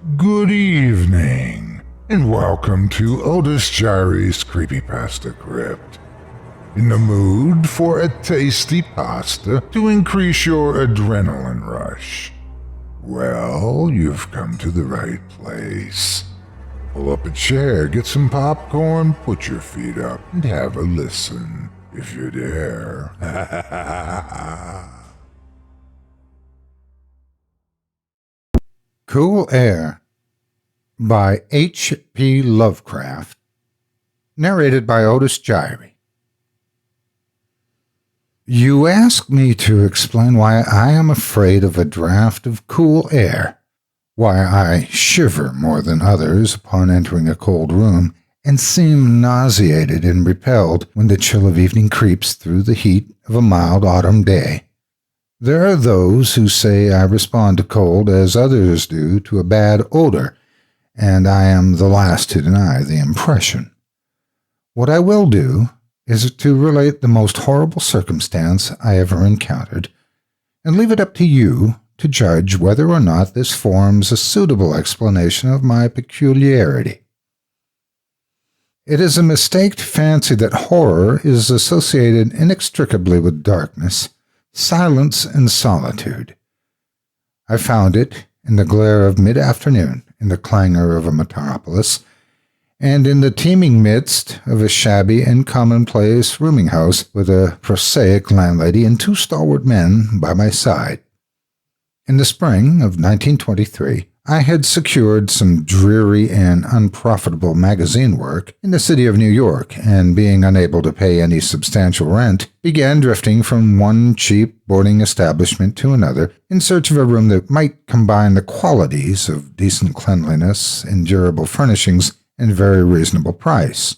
Good evening, and welcome to Otis Jiry's Creepypasta Crypt. In the mood for a tasty pasta to increase your adrenaline rush? Well, you've come to the right place. Pull up a chair, get some popcorn, put your feet up, and have a listen, if you dare. Cool Air by H.P. Lovecraft. Narrated by Otis Jiry. You ask me to explain why I am afraid of a draught of cool air, why I shiver more than others upon entering a cold room, and seem nauseated and repelled when the chill of evening creeps through the heat of a mild autumn day. There are those who say I respond to cold as others do to a bad odor, and I am the last to deny the impression. What I will do is to relate the most horrible circumstance I ever encountered, and leave it up to you to judge whether or not this forms a suitable explanation of my peculiarity. It is a mistake to fancy that horror is associated inextricably with darkness, silence, and solitude. I found it in the glare of mid-afternoon, in the clangor of a metropolis, and in the teeming midst of a shabby and commonplace rooming house with a prosaic landlady and two stalwart men by my side. In the spring of 1923, I had secured some dreary and unprofitable magazine work in the city of New York, and being unable to pay any substantial rent, began drifting from one cheap boarding establishment to another in search of a room that might combine the qualities of decent cleanliness, endurable furnishings, and very reasonable price.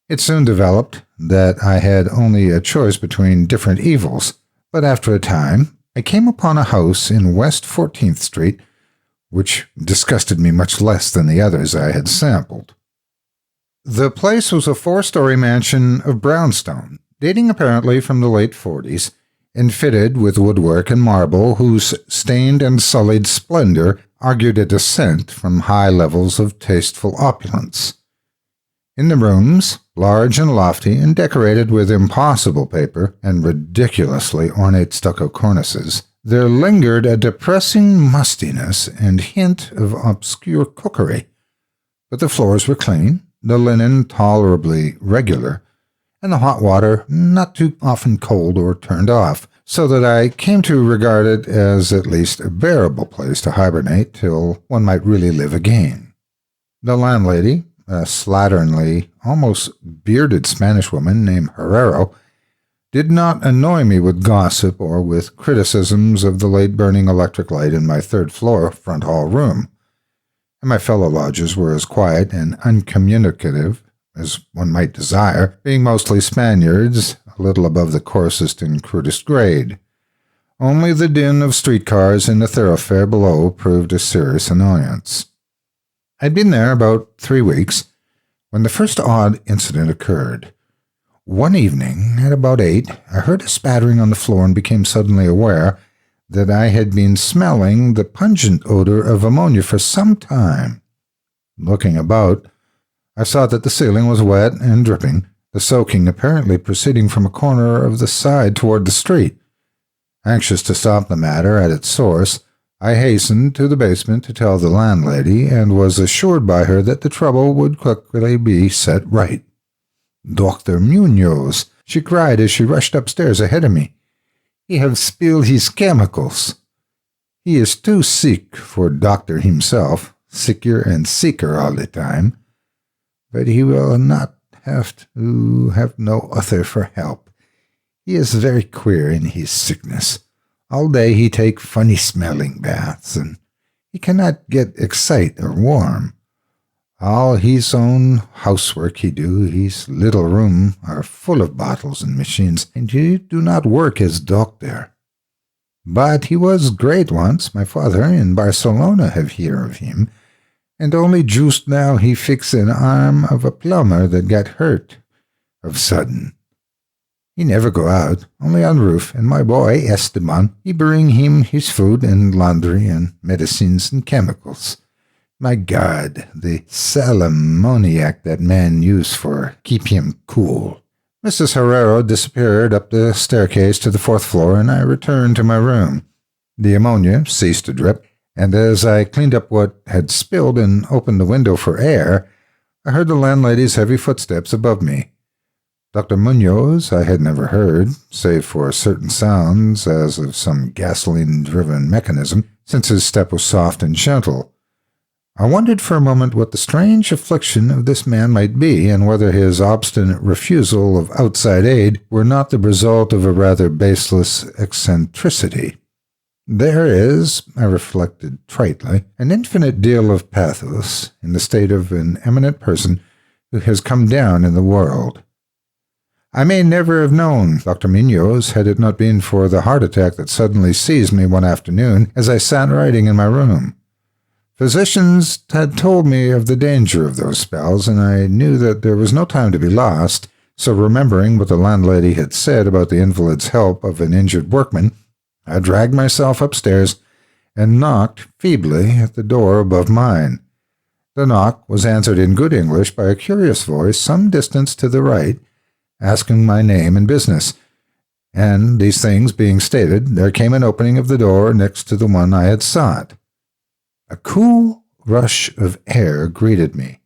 It soon developed that I had only a choice between different evils, but after a time I came upon a house in West 14th Street which disgusted me much less than the others I had sampled. The place was a 4-story mansion of brownstone, dating apparently from the late 40s, and fitted with woodwork and marble whose stained and sullied splendor argued a descent from high levels of tasteful opulence. In the rooms, large and lofty and decorated with impossible paper and ridiculously ornate stucco cornices, there lingered a depressing mustiness and hint of obscure cookery, but the floors were clean, the linen tolerably regular, and the hot water not too often cold or turned off, so that I came to regard it as at least a bearable place to hibernate till one might really live again. The landlady, a slatternly, almost bearded Spanish woman named Herrero, did not annoy me with gossip or with criticisms of the late-burning electric light in my third-floor front hall room, and my fellow lodgers were as quiet and uncommunicative as one might desire, being mostly Spaniards, a little above the coarsest and crudest grade. Only the din of streetcars in the thoroughfare below proved a serious annoyance. I'd been there about 3 weeks when the first odd incident occurred. One evening, at about 8, I heard a spattering on the floor and became suddenly aware that I had been smelling the pungent odor of ammonia for some time. Looking about, I saw that the ceiling was wet and dripping, the soaking apparently proceeding from a corner of the side toward the street. Anxious to stop the matter at its source, I hastened to the basement to tell the landlady, and was assured by her that the trouble would quickly be set right. "Dr. Munoz," she cried as she rushed upstairs ahead of me. "He have spilled his chemicals. He is too sick for doctor himself, sicker and sicker all the time. But he will not have to have no other for help. He is very queer in his sickness. All day he take funny-smelling baths, and he cannot get excite or warm. All his own housework he do. His little room are full of bottles and machines, and he do not work as doctor. But he was great once. My father in Barcelona have hear of him, and only just now he fix an arm of a plumber that got hurt of sudden. He never go out, only on roof, and my boy, Esteban, he bring him his food and laundry and medicines and chemicals. My God, the salamoniac that man used for keep him cool. Mrs. Herrero disappeared up the staircase to the 4th floor, and I returned to my room. The ammonia ceased to drip, and as I cleaned up what had spilled and opened the window for air, I heard the landlady's heavy footsteps above me. Dr. Munoz I had never heard, save for certain sounds as of some gasoline-driven mechanism, since his step was soft and gentle. I wondered for a moment what the strange affliction of this man might be, and whether his obstinate refusal of outside aid were not the result of a rather baseless eccentricity. There is, I reflected tritely, an infinite deal of pathos in the state of an eminent person who has come down in the world. I may never have known Dr. Munoz had it not been for the heart attack that suddenly seized me one afternoon as I sat writing in my room. Physicians had told me of the danger of those spells, and I knew that there was no time to be lost, so remembering what the landlady had said about the invalid's help of an injured workman, I dragged myself upstairs and knocked feebly at the door above mine. The knock was answered in good English by a curious voice some distance to the right, asking my name and business, and these things being stated, there came an opening of the door next to the one I had sought. A cool rush of air greeted me,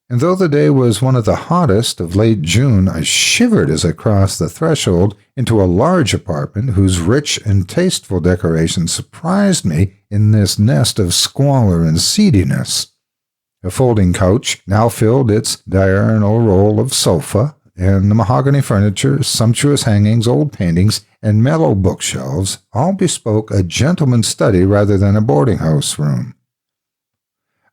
and though the day was one of the hottest of late June, I shivered as I crossed the threshold into a large apartment whose rich and tasteful decoration surprised me in this nest of squalor and seediness. A folding couch now filled its diurnal role of sofa, and the mahogany furniture, sumptuous hangings, old paintings, and mellow bookshelves all bespoke a gentleman's study rather than a boarding-house room.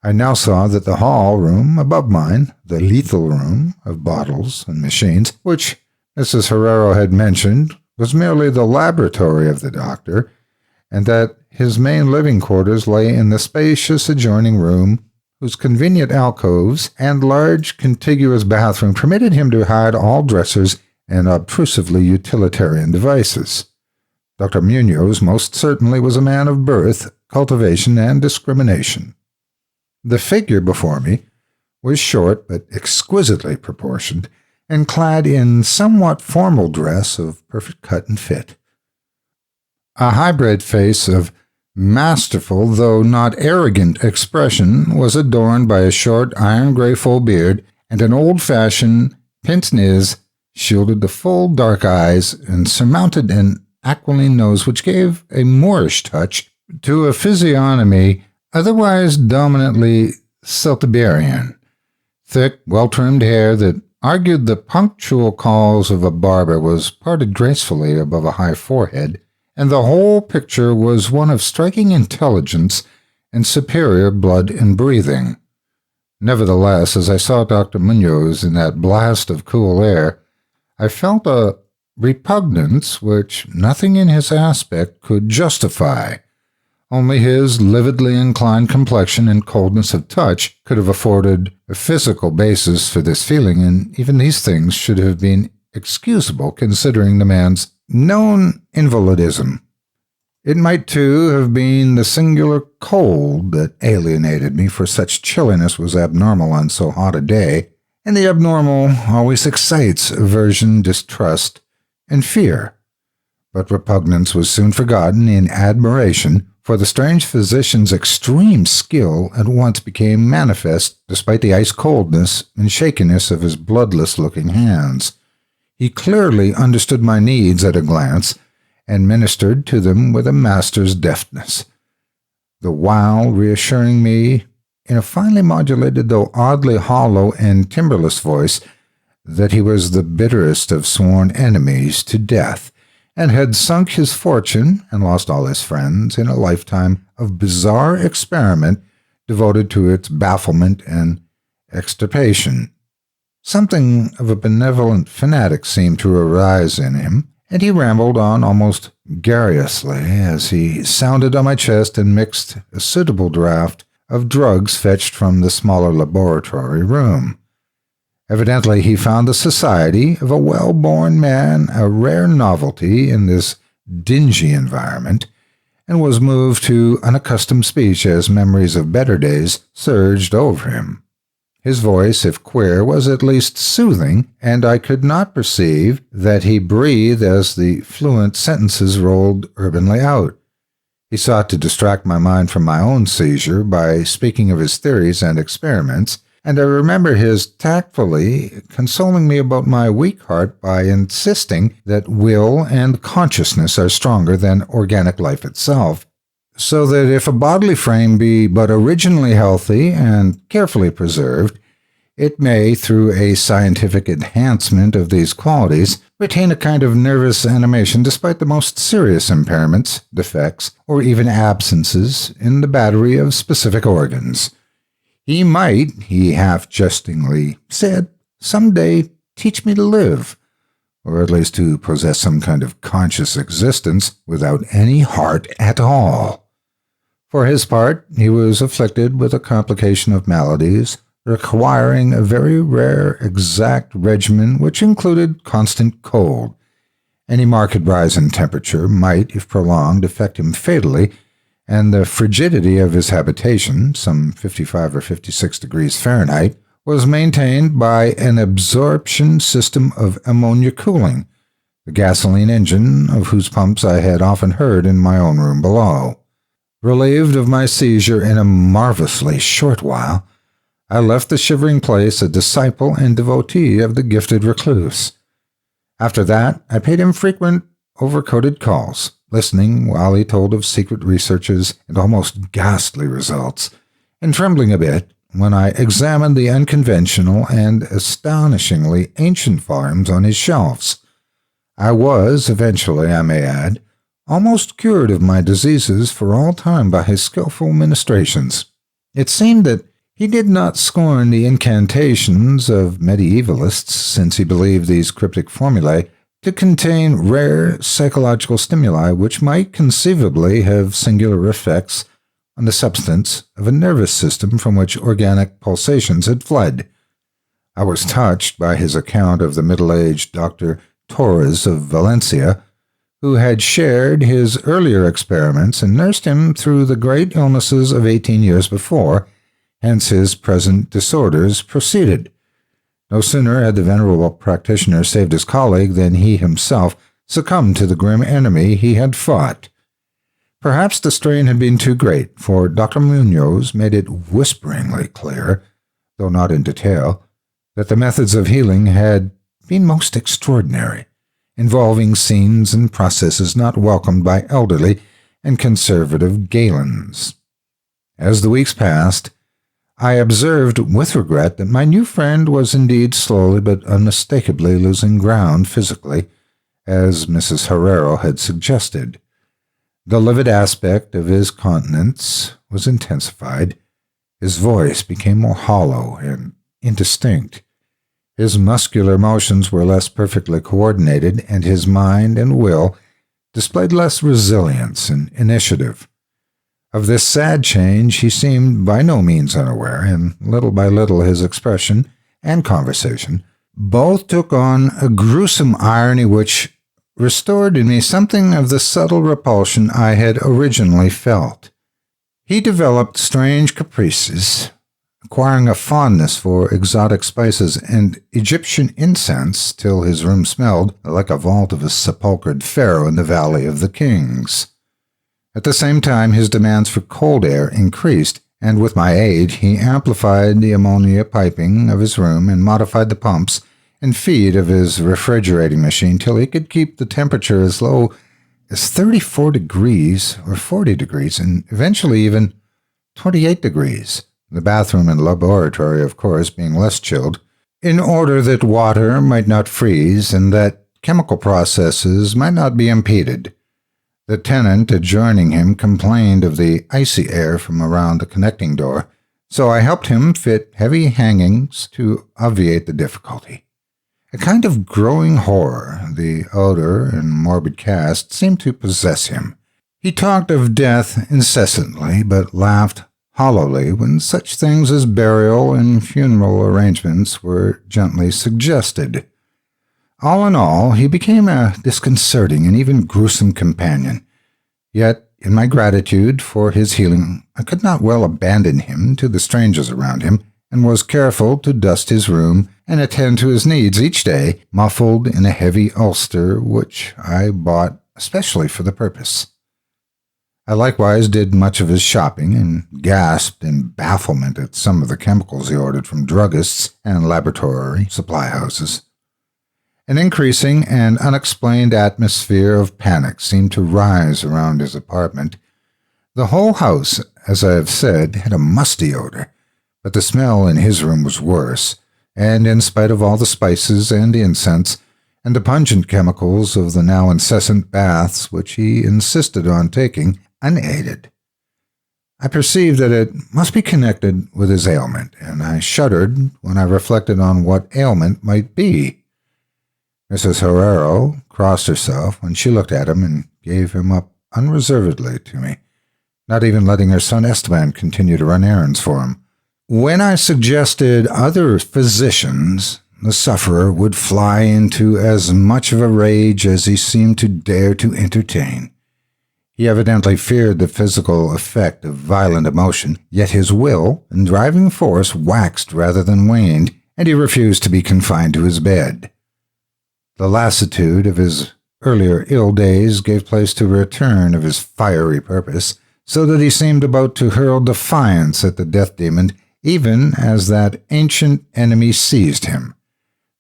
I now saw that the hall room above mine, the lethal room of bottles and machines, which Mrs. Herrero had mentioned, was merely the laboratory of the doctor, and that his main living quarters lay in the spacious adjoining room, whose convenient alcoves and large contiguous bathroom permitted him to hide all dressers and obtrusively utilitarian devices. Dr. Munoz most certainly was a man of birth, cultivation, and discrimination. The figure before me was short but exquisitely proportioned, and clad in somewhat formal dress of perfect cut and fit. A hybrid face of masterful, though not arrogant, expression was adorned by a short iron-gray full beard, and an old-fashioned pince-nez shielded the full dark eyes and surmounted an aquiline nose which gave a Moorish touch to a physiognomy otherwise dominantly Celtiberian. Thick, well-trimmed hair that argued the punctual calls of a barber was parted gracefully above a high forehead, and the whole picture was one of striking intelligence and superior blood and breathing. Nevertheless, as I saw Dr. Munoz in that blast of cool air, I felt a repugnance which nothing in his aspect could justify. Only his lividly inclined complexion and coldness of touch could have afforded a physical basis for this feeling, and even these things should have been excusable considering the man's known invalidism. It might, too, have been the singular cold that alienated me, for such chilliness was abnormal on so hot a day, and the abnormal always excites aversion, distrust, and fear. But repugnance was soon forgotten in admiration, for the strange physician's extreme skill at once became manifest despite the ice-coldness and shakiness of his bloodless-looking hands. He clearly understood my needs at a glance, and ministered to them with a master's deftness, the while reassuring me, in a finely modulated though oddly hollow and timbreless voice, that he was the bitterest of sworn enemies to death, and had sunk his fortune and lost all his friends in a lifetime of bizarre experiment devoted to its bafflement and extirpation. Something of a benevolent fanatic seemed to arise in him, and he rambled on almost garrulously as he sounded on my chest and mixed a suitable draught of drugs fetched from the smaller laboratory room. Evidently he found the society of a well-born man a rare novelty in this dingy environment, and was moved to unaccustomed speech as memories of better days surged over him. His voice, if queer, was at least soothing, and I could not perceive that he breathed as the fluent sentences rolled urbanely out. He sought to distract my mind from my own seizure by speaking of his theories and experiments, and I remember his tactfully consoling me about my weak heart by insisting that will and consciousness are stronger than organic life itself, so that if a bodily frame be but originally healthy and carefully preserved, it may, through a scientific enhancement of these qualities, retain a kind of nervous animation despite the most serious impairments, defects, or even absences in the battery of specific organs. He might, he half-jestingly said, some day teach me to live, or at least to possess some kind of conscious existence without any heart at all. For his part, he was afflicted with a complication of maladies, requiring a very rare exact regimen which included constant cold. Any marked rise in temperature might, if prolonged, affect him fatally, and the frigidity of his habitation, some 55 or 56 degrees Fahrenheit, was maintained by an absorption system of ammonia cooling, the gasoline engine of whose pumps I had often heard in my own room below. Relieved of my seizure in a marvelously short while, I left the shivering place a disciple and devotee of the gifted recluse. After that, I paid him frequent overcoated calls, listening while he told of secret researches and almost ghastly results, and trembling a bit when I examined the unconventional and astonishingly ancient volumes on his shelves. I was, eventually, I may add, almost cured of my diseases for all time by his skillful ministrations. It seemed that he did not scorn the incantations of medievalists, since he believed these cryptic formulae to contain rare psychological stimuli which might conceivably have singular effects on the substance of a nervous system from which organic pulsations had fled. I was touched by his account of the middle-aged Dr. Torres of Valencia, who had shared his earlier experiments and nursed him through the great illnesses of 18 years before. Hence his present disorders proceeded. No sooner had the venerable practitioner saved his colleague than he himself succumbed to the grim enemy he had fought. Perhaps the strain had been too great, for Dr. Munoz made it whisperingly clear, though not in detail, that the methods of healing had been most extraordinary, involving scenes and processes not welcomed by elderly and conservative Galens. As the weeks passed, I observed with regret that my new friend was indeed slowly but unmistakably losing ground physically, as Mrs. Herrero had suggested. The livid aspect of his countenance was intensified. His voice became more hollow and indistinct. His muscular motions were less perfectly coordinated, and his mind and will displayed less resilience and initiative. Of this sad change he seemed by no means unaware, and little by little his expression and conversation both took on a gruesome irony which restored in me something of the subtle repulsion I had originally felt. He developed strange caprices, acquiring a fondness for exotic spices and Egyptian incense till his room smelled like a vault of a sepulchred pharaoh in the Valley of the Kings. At the same time, his demands for cold air increased, and with my aid he amplified the ammonia piping of his room and modified the pumps and feed of his refrigerating machine till he could keep the temperature as low as 34 degrees or 40 degrees, and eventually even 28 degrees, the bathroom and laboratory, of course, being less chilled, in order that water might not freeze and that chemical processes might not be impeded. The tenant adjoining him complained of the icy air from around the connecting door, so I helped him fit heavy hangings to obviate the difficulty. A kind of growing horror, the odor and morbid cast, seemed to possess him. He talked of death incessantly, but laughed hollowly when such things as burial and funeral arrangements were gently suggested. All in all, he became a disconcerting and even gruesome companion. Yet in my gratitude for his healing, I could not well abandon him to the strangers around him, and was careful to dust his room and attend to his needs each day, muffled in a heavy ulster which I bought especially for the purpose. I likewise did much of his shopping and gasped in bafflement at some of the chemicals he ordered from druggists and laboratory supply houses. An increasing and unexplained atmosphere of panic seemed to rise around his apartment. The whole house, as I have said, had a musty odor, but the smell in his room was worse, and in spite of all the spices and incense, and the pungent chemicals of the now incessant baths which he insisted on taking, unaided. I perceived that it must be connected with his ailment, and I shuddered when I reflected on what ailment might be. Mrs. Herrero crossed herself when she looked at him and gave him up unreservedly to me, not even letting her son Esteban continue to run errands for him. When I suggested other physicians, the sufferer would fly into as much of a rage as he seemed to dare to entertain. He evidently feared the physical effect of violent emotion, yet his will and driving force waxed rather than waned, and he refused to be confined to his bed. The lassitude of his earlier ill days gave place to a return of his fiery purpose, so that he seemed about to hurl defiance at the death demon, even as that ancient enemy seized him.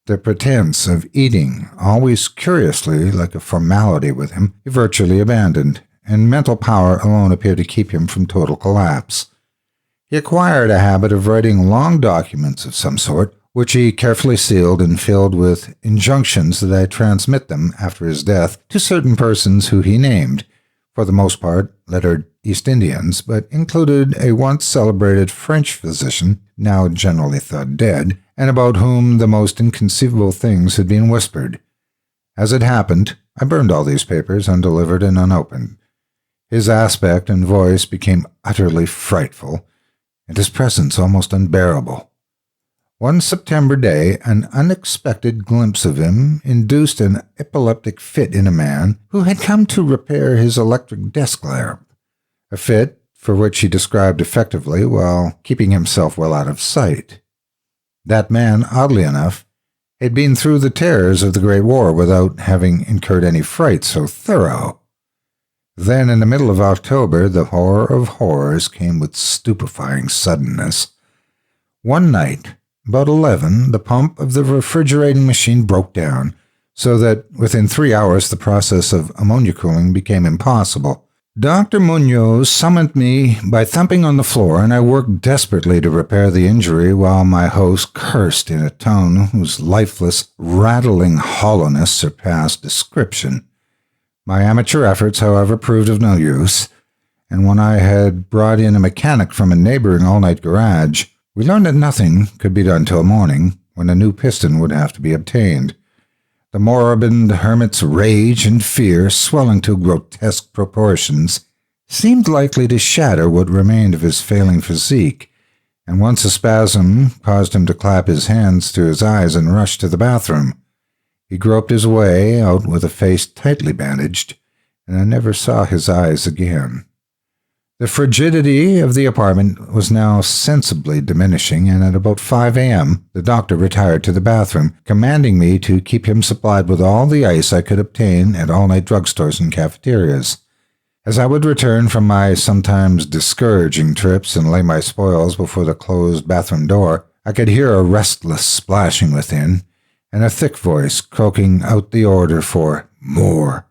The pretense of eating, always curiously like a formality with him, he virtually abandoned, and mental power alone appeared to keep him from total collapse. He acquired a habit of writing long documents of some sort, which he carefully sealed and filled with injunctions that I transmit them after his death to certain persons who he named, for the most part lettered East Indians, but included a once celebrated French physician, now generally thought dead, and about whom the most inconceivable things had been whispered. As it happened, I burned all these papers undelivered and unopened. His aspect and voice became utterly frightful, and his presence almost unbearable. One September day, an unexpected glimpse of him induced an epileptic fit in a man who had come to repair his electric desk lamp, a fit for which he described effectively while keeping himself well out of sight. That man, oddly enough, had been through the terrors of the Great War without having incurred any fright so thorough. Then, in the middle of October, the horror of horrors came with stupefying suddenness. One night, about 11, the pump of the refrigerating machine broke down, so that within 3 hours the process of ammonia cooling became impossible. Dr. Munoz summoned me by thumping on the floor, and I worked desperately to repair the injury while my host cursed in a tone whose lifeless, rattling hollowness surpassed description. My amateur efforts, however, proved of no use, and when I had brought in a mechanic from a neighboring all-night garage, we learned that nothing could be done till morning, when a new piston would have to be obtained. The moribund hermit's rage and fear, swelling to grotesque proportions, seemed likely to shatter what remained of his failing physique, and once a spasm caused him to clap his hands to his eyes and rush to the bathroom. He groped his way out with a face tightly bandaged, and I never saw his eyes again. The frigidity of the apartment was now sensibly diminishing, and at about 5 a.m. the doctor retired to the bathroom, commanding me to keep him supplied with all the ice I could obtain at all-night drugstores and cafeterias. As I would return from my sometimes discouraging trips and lay my spoils before the closed bathroom door, I could hear a restless splashing within, and a thick voice croaking out the order for more.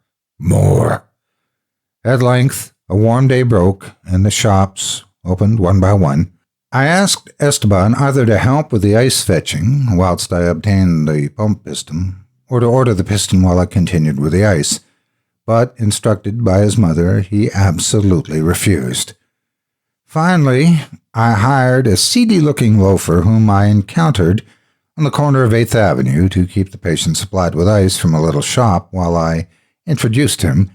At length, a warm day broke, and the shops opened one by one. I asked Esteban either to help with the ice fetching whilst I obtained the pump piston, or to order the piston while I continued with the ice, but, instructed by his mother, he absolutely refused. Finally, I hired a seedy-looking loafer whom I encountered on the corner of 8th Avenue to keep the patient supplied with ice from a little shop while I introduced him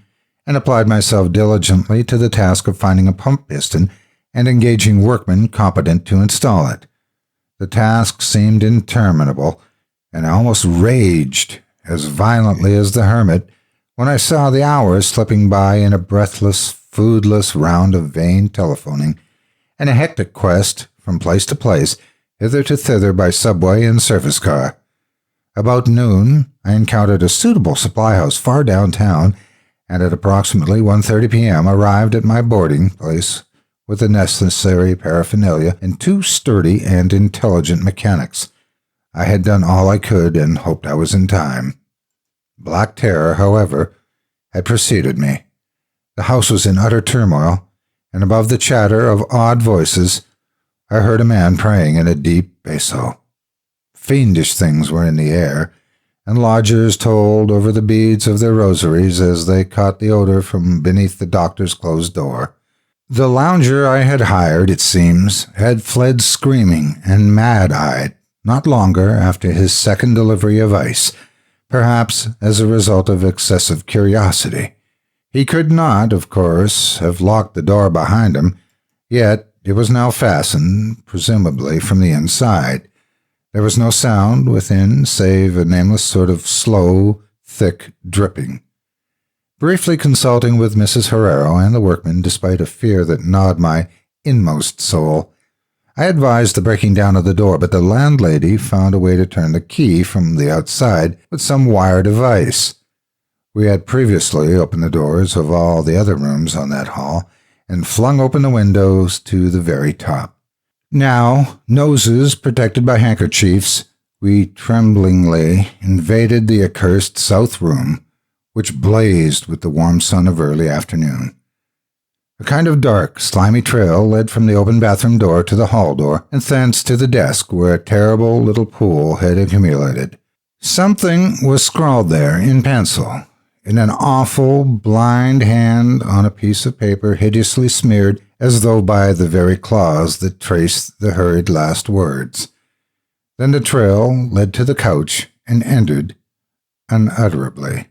and applied myself diligently to the task of finding a pump piston and engaging workmen competent to install it. The task seemed interminable, and I almost raged as violently as the hermit when I saw the hours slipping by in a breathless, foodless round of vain telephoning, and a hectic quest from place to place, hither to thither by subway and surface car. About noon, I encountered a suitable supply house far downtown, and at approximately 1:30 p.m. arrived at my boarding place with the necessary paraphernalia and 2 sturdy and intelligent mechanics. I had done all I could and hoped I was in time. Black terror, however, had preceded me. The house was in utter turmoil, and above the chatter of odd voices, I heard a man praying in a deep basso. Fiendish things were in the air, and lodgers tolled over the beads of their rosaries as they caught the odor from beneath the doctor's closed door. The lounger I had hired, it seems, had fled screaming and mad-eyed not longer after his second delivery of ice, perhaps as a result of excessive curiosity. He could not, of course, have locked the door behind him, yet it was now fastened, presumably from the inside. There was no sound within save a nameless sort of slow, thick dripping. Briefly consulting with Mrs. Herrero and the workmen, despite a fear that gnawed my inmost soul, I advised the breaking down of the door, but the landlady found a way to turn the key from the outside with some wire device. We had previously opened the doors of all the other rooms on that hall and flung open the windows to the very top. Now, noses protected by handkerchiefs, we tremblingly invaded the accursed south room, which blazed with the warm sun of early afternoon. A kind of dark, slimy trail led from the open bathroom door to the hall door, and thence to the desk where a terrible little pool had accumulated. Something was scrawled there in pencil, in an awful, blind hand on a piece of paper hideously smeared as though by the very claws that traced the hurried last words. Then the trail led to the couch and ended unutterably.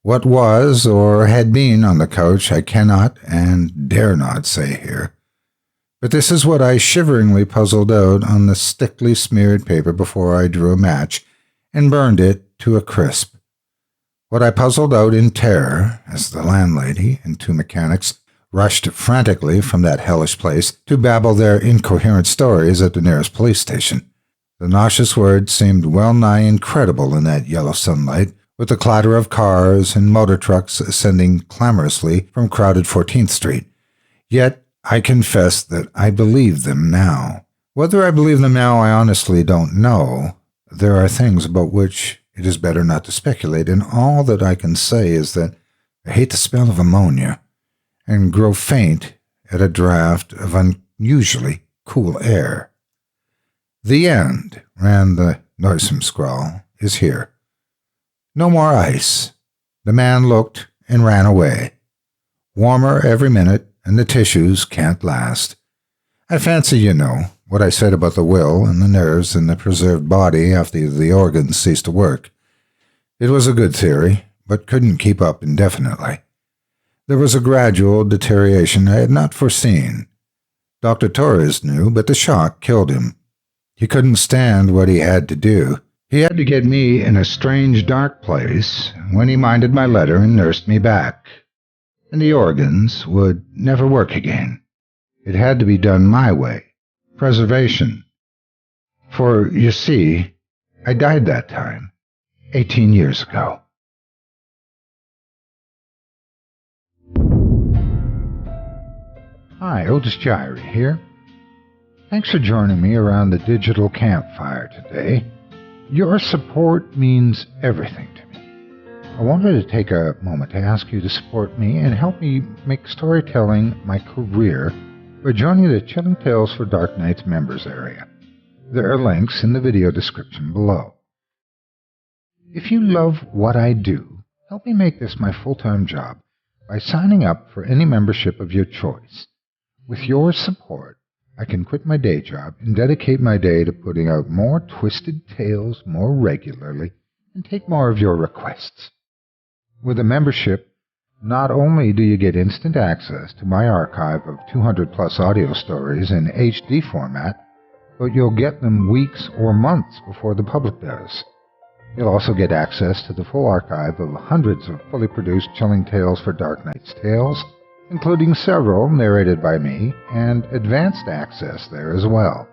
What was or had been on the couch I cannot and dare not say here. But this is what I shiveringly puzzled out on the thickly smeared paper before I drew a match and burned it to a crisp. What I puzzled out in terror as the landlady and 2 mechanics rushed frantically from that hellish place to babble their incoherent stories at the nearest police station. The nauseous words seemed well-nigh incredible in that yellow sunlight, with the clatter of cars and motor trucks ascending clamorously from crowded 14th Street. Yet I confess that I believe them now. Whether I believe them now I honestly don't know. There are things about which it is better not to speculate, and all that I can say is that I hate the smell of ammonia, and grow faint at a draught of unusually cool air. The end, ran the noisome scrawl, is here. No more ice. The man looked and ran away. Warmer every minute, and the tissues can't last. I fancy you know what I said about the will and the nerves and the preserved body after the organs ceased to work. It was a good theory, but couldn't keep up indefinitely. There was a gradual deterioration I had not foreseen. Dr. Torres knew, but the shock killed him. He couldn't stand what he had to do. He had to get me in a strange, dark place when he minded my letter and nursed me back. And the organs would never work again. It had to be done my way. Preservation. For, you see, I died that time, 18 years ago. Hi, Otis Jiry here. Thanks for joining me around the digital campfire today. Your support means everything to me. I wanted to take a moment to ask you to support me and help me make storytelling my career by joining the Chilling Tales for Dark Nights members area. There are links in the video description below. If you love what I do, help me make this my full-time job by signing up for any membership of your choice. With your support, I can quit my day job and dedicate my day to putting out more twisted tales more regularly and take more of your requests. With a membership, not only do you get instant access to my archive of 200-plus audio stories in HD format, but you'll get them weeks or months before the public does. You'll also get access to the full archive of hundreds of fully produced Chilling Tales for Dark Nights tales, including several narrated by me and advanced access there as well.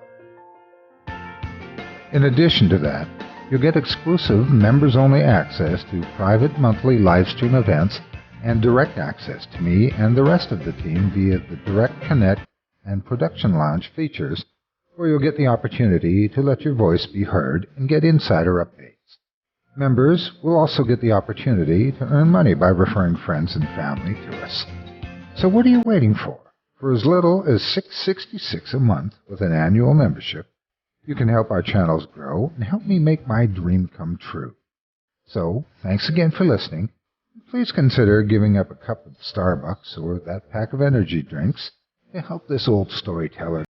In addition to that, you'll get exclusive members-only access to private monthly livestream events and direct access to me and the rest of the team via the Direct Connect and Production Lounge features, where you'll get the opportunity to let your voice be heard and get insider updates. Members will also get the opportunity to earn money by referring friends and family to us. So what are you waiting for? For as little as $6.66 a month with an annual membership, you can help our channels grow and help me make my dream come true. So, thanks again for listening. Please consider giving up a cup of Starbucks or that pack of energy drinks to help this old storyteller